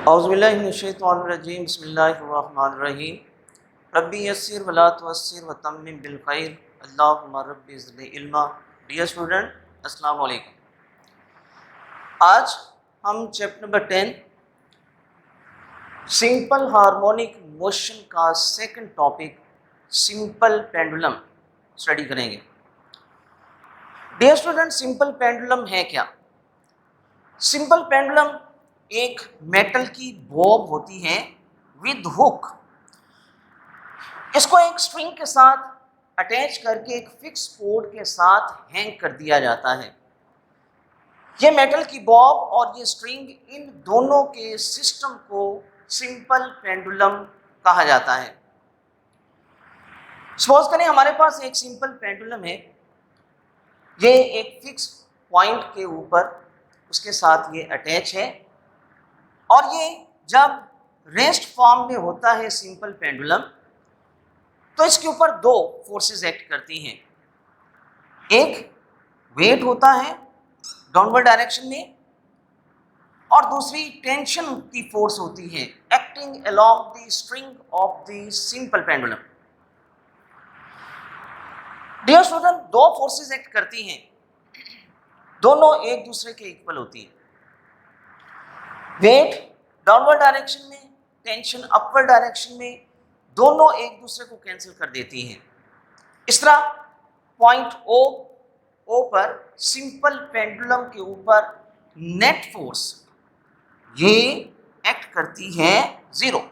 औज़ुबिल्लाहिमिनश्शैतानिर्रजीम बिस्मिल्लाहिर्रहमानिर्रहीम रब्बी यस्सिर वला तुअस्सिर वतम्मिम बिल खैर अल्लाहुम्मा रब्बि ज़िदनी इल्मा। डियर स्टूडेंट, अस्सलाम वालेकुम। आज हम chapter number 10 simple harmonic motion का second topic simple pendulum study करेंगे। डियर स्टूडेंट, सिंपल पेंडुलम है क्या? सिंपल पेंडुलम एक मेटल की बॉब होती है विद हुक। इसको एक स्ट्रिंग के साथ अटैच करके एक फिक्स पोर्ट के साथ हैंग कर दिया जाता है। ये मेटल की बॉब और ये स्ट्रिंग, इन दोनों के सिस्टम को सिंपल पेंडुलम कहा जाता है। सपोज करें हमारे पास एक सिंपल पेंडुलम है। ये एक फिक्स पॉइंट के ऊपर उसके साथ ये अटैच है और ये जब रेस्ट फॉर्म में होता है सिंपल पेंडुलम, तो इसके ऊपर दो फोर्सेस एक्ट करती हैं। एक वेट होता है डाउनवर्ड डायरेक्शन में और दूसरी टेंशन की फोर्स होती है acting along the string of the simple pendulum. Dear student, दो फोर्सेस एक्ट करती हैं, दोनों एक दूसरे के इक्वल होती है। वेट डाउनवर्ड डायरेक्शन में, टेंशन अपवर्ड डायरेक्शन में, दोनों एक दूसरे को कैंसिल कर देती हैं। इस तरह पॉइंट ओ पर सिंपल पेंडुलम के ऊपर नेट फोर्स ये एक्ट करती है 0।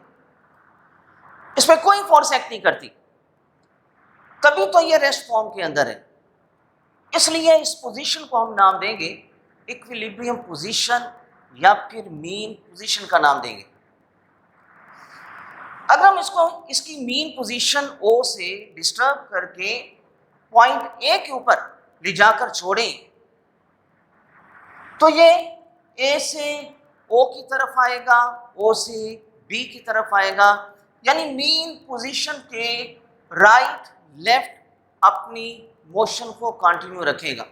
इस पर कोई फोर्स एक्ट नहीं करती, तभी तो ये रेस्ट फॉर्म के अंदर है। इसलिए इस पोजीशन को हम नाम देंगे इक्विलिब्रियम पोजीशन या फिर मीन पोजीशन का नाम देंगे। अगर हम इसकी मीन पोजीशन ओ से डिस्टर्ब करके पॉइंट ए के ऊपर ले जाकर छोड़ें, तो ये ए से ओ की तरफ आएगा, ओ से बी की तरफ आएगा, यानी मीन पोजीशन के राइट लेफ्ट अपनी मोशन को कंटिन्यू रखेगा,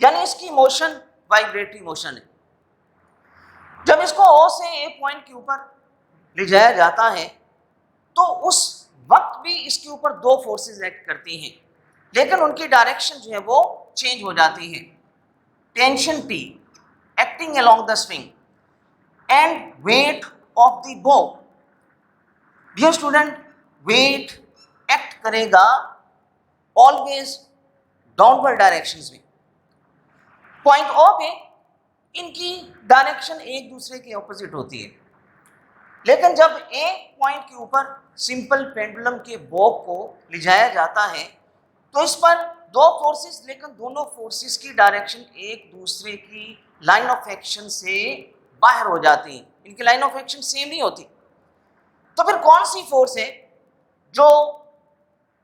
यानी इसकी मोशन वाइब्रेटरी मोशन है। जब इसको ओ से ए पॉइंट के ऊपर ले जाया जाता है तो उस वक्त भी इसके ऊपर दो फोर्सेस एक्ट करती हैं, लेकिन उनकी डायरेक्शन जो है वो चेंज हो जाती है। Tension T acting along the string and weight of the बो। डियर स्टूडेंट, वेट एक्ट करेगा ऑलवेज डाउनवर्ड डायरेक्शंस में। पॉइंट ओ पे इनकी डायरेक्शन एक दूसरे के ऑपोजिट होती है, लेकिन जब ए पॉइंट के ऊपर सिंपल पेंडुलम के बॉब को ले जाया जाता है तो इस पर दो फोर्सेस, लेकिन दोनों फोर्सेस की डायरेक्शन एक दूसरे की लाइन ऑफ एक्शन से बाहर हो जाती हैं। इनकी लाइन ऑफ एक्शन सेम नहीं होती। तो फिर कौन सी फोर्स है जो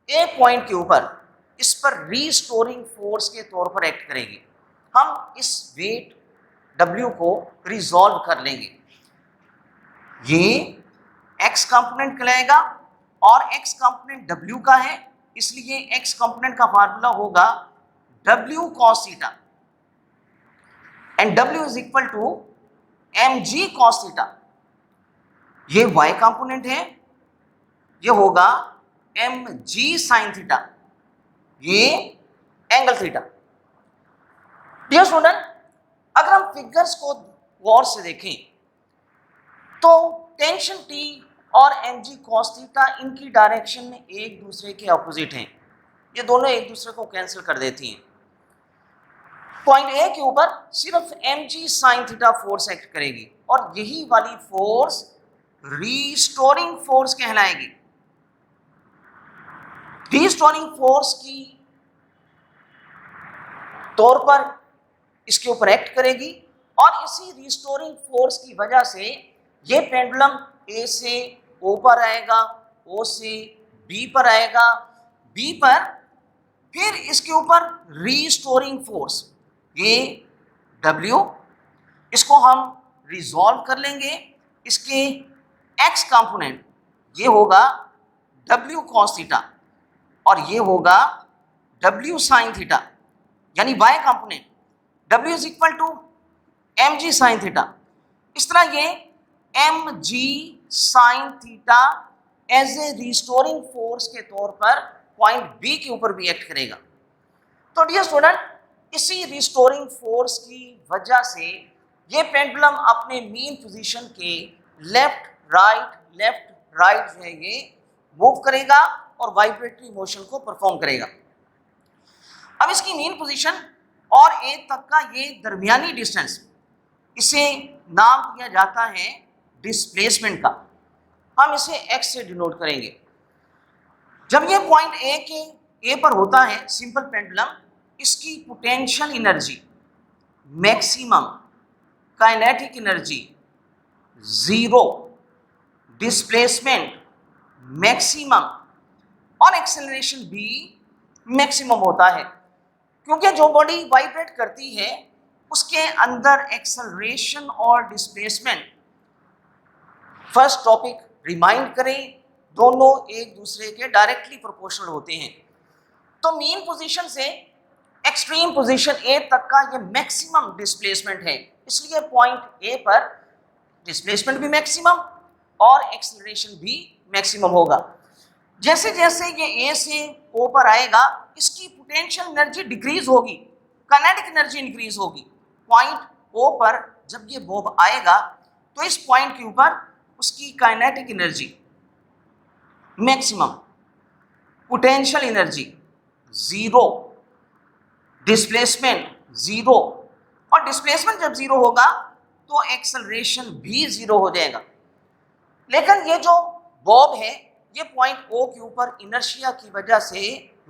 ए पॉइंट के ऊपर इस पर रीस्टोरिंग फोर्स के तौर पर एक्ट करेगी? हम इस वेट W को रिजॉल्व कर लेंगे। ये x कंपोनेंट कहलाएगा और x कंपोनेंट W का है, इसलिए x कंपोनेंट का फार्मूला होगा W cos theta and W is equal to mg cos theta. ये y कंपोनेंट है, ये होगा mg sin थीटा, ये एंगल थीटा। डियर स्टूडेंट, अगर हम फिगर्स को गौर से देखें तो टेंशन टी और mg cos थीटा, इनकी डायरेक्शन में एक दूसरे के ऑपोजिट हैं। ये दोनों एक दूसरे को कैंसिल कर देती हैं। पॉइंट ए के ऊपर सिर्फ mg sin theta force act करेगी और यही वाली फोर्स रीस्टोरिंग फोर्स कहलाएगी। रीस्टोरिंग फोर्स की तौर पर इसके ऊपर एक्ट करेगी और इसी रीस्टोरिंग फोर्स की वजह से ये पेंडुलम ए से ओ पर आएगा, ओ से बी पर आएगा, बी पर फिर इसके ऊपर रीस्टोरिंग फोर्स ये W, इसको हम रिजॉल्व कर लेंगे। इसके x कंपोनेंट ये होगा W cos थीटा और ये होगा W sin थीटा, यानी y component W is equal to mg sin theta. इस तरह ये M G sine theta as a restoring force के तौर पर पॉइंट बी के ऊपर भी एक्ट करेगा। तो डियर स्टूडेंट, इसी रिस्टोरिंग फोर्स की वजह से ये पेंडुलम अपने मीन पोजीशन के लेफ्ट राइट जो है ये मूव करेगा और वाइब्रेटरी मोशन को परफॉर्म करेगा। अब इसकी मीन पोजीशन और ए तक का ये दरमियानी डिस्टेंस, इसे नाम दिया जाता है डिस्प्लेसमेंट का। हम इसे एक्स से डिनोट करेंगे। जब ये पॉइंट ए पर होता है सिंपल पेंडुलम, इसकी potential energy maximum, kinetic energy zero, displacement maximum और एक्सेलरेशन भी मैक्सिमम होता है। क्योंकि जो बॉडी वाइब्रेट करती है उसके अंदर एक्सेलरेशन और डिस्प्लेसमेंट, फर्स्ट टॉपिक रिमाइंड करें, दोनों एक दूसरे के डायरेक्टली प्रोपोर्शनल होते हैं। तो मीन पोजीशन से एक्सट्रीम पोजीशन ए तक का ये मैक्सिमम डिस्प्लेसमेंट है, इसलिए पॉइंट ए पर डिस्प्लेसमेंट भी मैक्सिमम और एक्सेलरेशन भी मैक्सिमम होगा। जैसे जैसे ये ए से ओ पर आएगा, इसकी पोटेंशियल एनर्जी डिक्रीज होगी, काइनेटिक एनर्जी इंक्रीज होगी। पॉइंट ओ पर जब ये बॉब आएगा तो इस पॉइंट के ऊपर उसकी kinetic energy maximum, potential energy zero, displacement zero, और डिस्प्लेसमेंट जब जीरो होगा तो एक्सेलरेशन भी जीरो हो जाएगा। लेकिन ये जो बॉब है ये पॉइंट ओ के ऊपर इनर्शिया की वजह से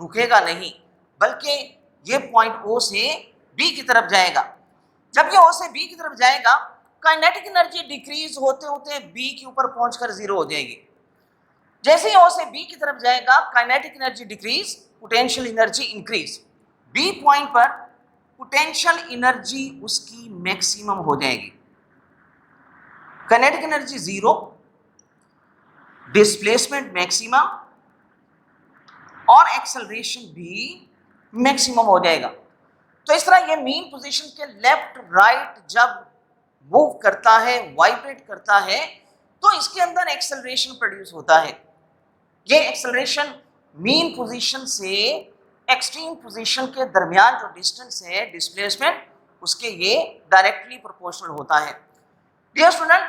रुकेगा नहीं, बल्कि ये पॉइंट ओ से बी की तरफ जाएगा। जब ये ओ से बी की तरफ जाएगा, काइनेटिक एनर्जी डिक्रीज होते होते बी के ऊपर पहुंचकर जीरो हो जाएगी। जैसे ही ओ से बी की तरफ जाएगा, kinetic energy decrease, potential energy increase. B point पर पोटेंशियल एनर्जी उसकी मैक्सिमम हो जाएगी, kinetic energy zero, displacement maximum और एक्सेलरेशन भी मैक्सिमम हो जाएगा। तो इस तरह ये मीन पोजीशन के लेफ्ट राइट जब मूव करता है, वाइब्रेट करता है, तो इसके अंदर एक्सेलरेशन प्रोड्यूस होता है। ये एक्सेलरेशन मीन पोजीशन से एक्सट्रीम पोजीशन के दरमियान जो डिस्टेंस है, डिस्प्लेसमेंट, उसके ये डायरेक्टली प्रोपोर्शनल होता है। डियर स्टूडेंट,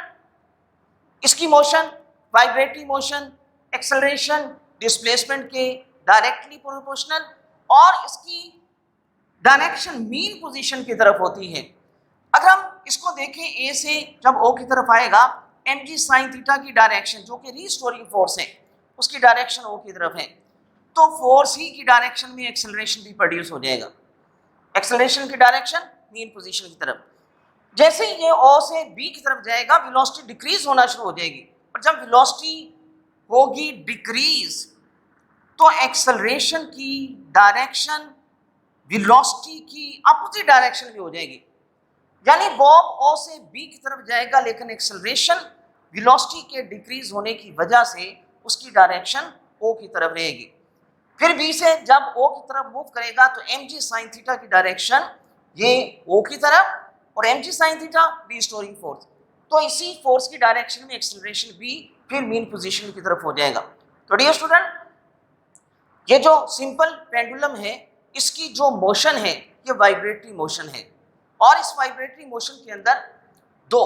इसकी motion, vibratory motion, acceleration displacement के डायरेक्टली प्रोपोर्शनल और इसकी डायरेक्शन मीन पोजीशन की तरफ होती है। अगर हम इसको देखें, ए से जब ओ की तरफ आएगा, एम जी साइन थीटा की डायरेक्शन जो कि रीस्टोरिंग फोर्स है, उसकी डायरेक्शन ओ की तरफ है, तो फोर्स ही की डायरेक्शन में एक्सेलरेशन भी प्रोड्यूस हो जाएगा। एक्सेलरेशन की डायरेक्शन मीन पोजीशन की तरफ। जैसे ही ये ओ से बी की तरफ जाएगा, वेलोसिटी डिक्रीज होना शुरू हो जाएगी, और जब वेलोसिटी होगी डिक्रीज तो एक्सेलरेशन की डायरेक्शन वेलोसिटी की अपोजिट डायरेक्शन में हो जाएगी। यानी बॉब ओ से बी की तरफ जाएगा, लेकिन एक्सेलरेशन वेलोसिटी के डिक्रीज होने की वजह से उसकी डायरेक्शन ओ की तरफ रहेगी। फिर बी से जब ओ की तरफ मूव करेगा तो एम जी साइन थीटा की डायरेक्शन ये ओ की तरफ, और M G sine theta restoring force, तो इसी फोर्स की डायरेक्शन में एक्सेलरेशन भी फिर मीन पोजीशन की तरफ हो जाएगा। तो डियर स्टूडेंट, ये जो सिंपल पेंडुलम है, इसकी जो मोशन है ये वाइब्रेटरी मोशन है, और इस वाइब्रेटरी मोशन के अंदर दो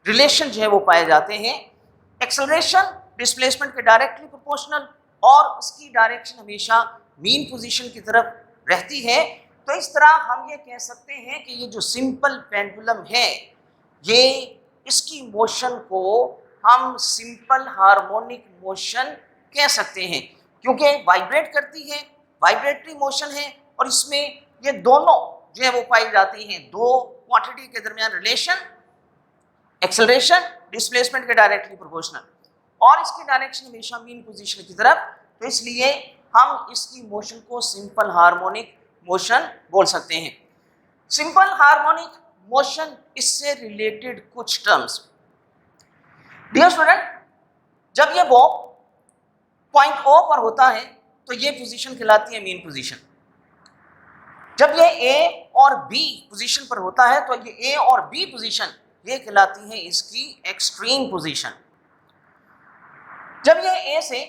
रिलेशन जो है वो पाए जाते हैं, एक्सेलरेशन डिस्प्लेसमेंट के डायरेक्टली प्रोपोर्शनल, और उसकी डायरेक्शन हमेशा मीन पोजीशन की तरफ रहती है। तो इस तरह हम ये कह सकते हैं कि ये जो सिंपल पेंडुलम है, ये इसकी मोशन को हम सिंपल हार्मोनिक मोशन कह सकते हैं, क्योंकि वाइब्रेट करती है, वाइब्रेटरी मोशन है, और इसमें ये दोनों जो है वो पाई जाती हैं, दो क्वांटिटी के दरमियान रिलेशन, एक्सेलरेशन डिस्प्लेसमेंट के डायरेक्टली प्रोपोर्शनल, और इसकी डायरेक्शन हमेशा मीन पोजीशन की तरफ। तो इसलिए हम इसकी मोशन को सिंपल हार्मोनिक मोशन बोल सकते हैं। सिंपल हार्मोनिक मोशन, इससे रिलेटेड कुछ टर्म्स। डियर स्टूडेंट, जब ये बॉब पॉइंट ओ पर होता है तो ये पोजीशन कहलाती है मीन पोजीशन। जब ये ए और बी पोजीशन पर होता है तो ये ए और बी पोजीशन ये कहलाती है इसकी एक्सट्रीम पोजीशन। जब ये ए से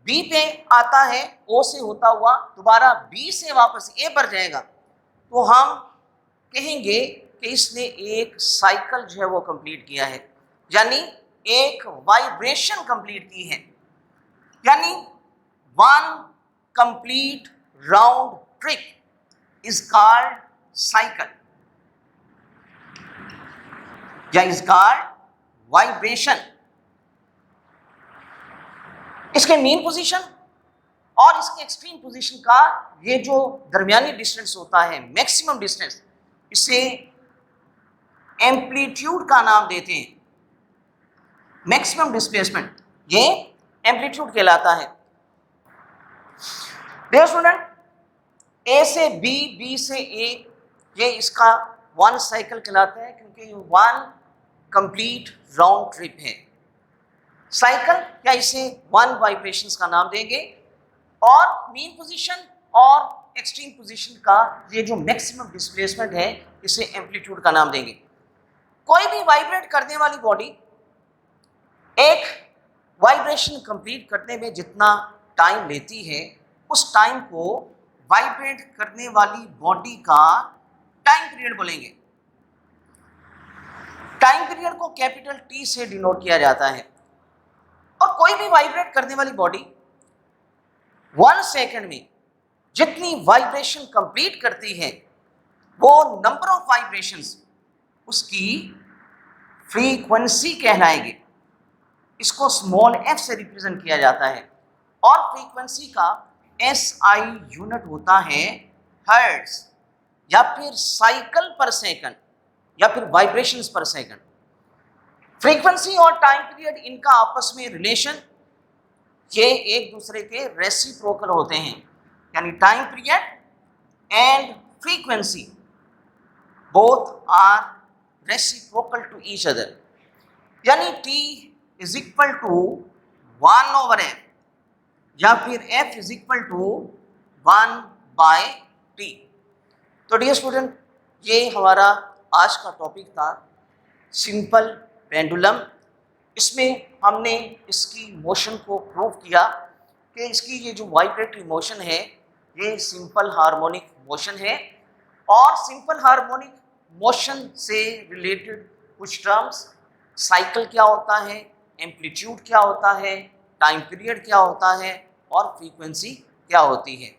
बी पे आता है, ओ से होता हुआ दोबारा बी से वापस ए पर जाएगा, तो हम कहेंगे कि इसने एक साइकिल जो है वो कंप्लीट किया है, यानी एक वाइब्रेशन कंप्लीट की है, यानी one complete round trip is called cycle या इज कॉल्ड वाइब्रेशन। इसके मीन पोजीशन और इसके एक्सट्रीम पोजीशन का ये जो दरमियानी डिस्टेंस होता है, मैक्सिमम डिस्टेंस, इसे एम्पलीट्यूड का नाम देते हैं। मैक्सिमम डिस्प्लेसमेंट ये एम्पलीट्यूड कहलाता है। डियर स्टूडेंट, ए से बी, बी से ए, ये इसका वन साइकिल कहलाता है क्योंकि ये वन कंप्लीट राउंड ट्रिप है। साइकिल या इसे वन वाइब्रेशंस का नाम देंगे, और मीन पोजीशन और एक्सट्रीम पोजीशन का ये जो मैक्सिमम डिस्प्लेसमेंट है इसे एम्पलीट्यूड का नाम देंगे। कोई भी वाइब्रेट करने वाली बॉडी एक वाइब्रेशन कंप्लीट करने में जितना टाइम लेती है, उस टाइम को वाइब्रेट करने वाली बॉडी का टाइम पीरियड बोलेंगे। टाइम पीरियड को कैपिटल टी से डिनोट किया जाता है। और कोई भी वाइब्रेट करने वाली बॉडी 1 सेकंड में जितनी वाइब्रेशन कंप्लीट करती है, वो नंबर ऑफ वाइब्रेशंस उसकी फ्रीक्वेंसी कहलाएगी। इसको स्मॉल f से रिप्रेजेंट किया जाता है, और फ्रीक्वेंसी का SI यूनिट होता है हर्ट्ज, या फिर साइकिल पर सेकंड, या फिर वाइब्रेशंस पर सेकंड। फ्रीक्वेंसी और टाइम पीरियड, इनका आपस में रिलेशन, ये एक दूसरे के रेसिप्रोकल होते हैं, यानी time period and frequency both are reciprocal to each other, यानी T is equal to 1/f, या फिर F is equal to 1/T। तो डियर स्टूडेंट, ये हमारा आज का टॉपिक था, सिंपल पेंडुलम। इसमें हमने इसकी मोशन को प्रूव किया कि इसकी ये जो वाइब्रेटरी मोशन है ये सिंपल हार्मोनिक मोशन है, और सिंपल हार्मोनिक मोशन से रिलेटेड कुछ टर्म्स, साइकिल क्या होता है, एम्पलीट्यूड क्या होता है, टाइम पीरियड क्या होता है, और फ्रीक्वेंसी क्या होती है।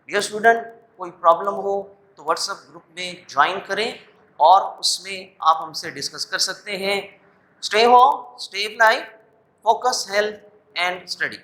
डियर स्टूडेंट, कोई प्रॉब्लम हो तो व्हाट्सएप ग्रुप में ज्वाइन करें, और उसमें आप हमसे डिस्कस कर सकते हैं। Stay home, stay life, focus health and study.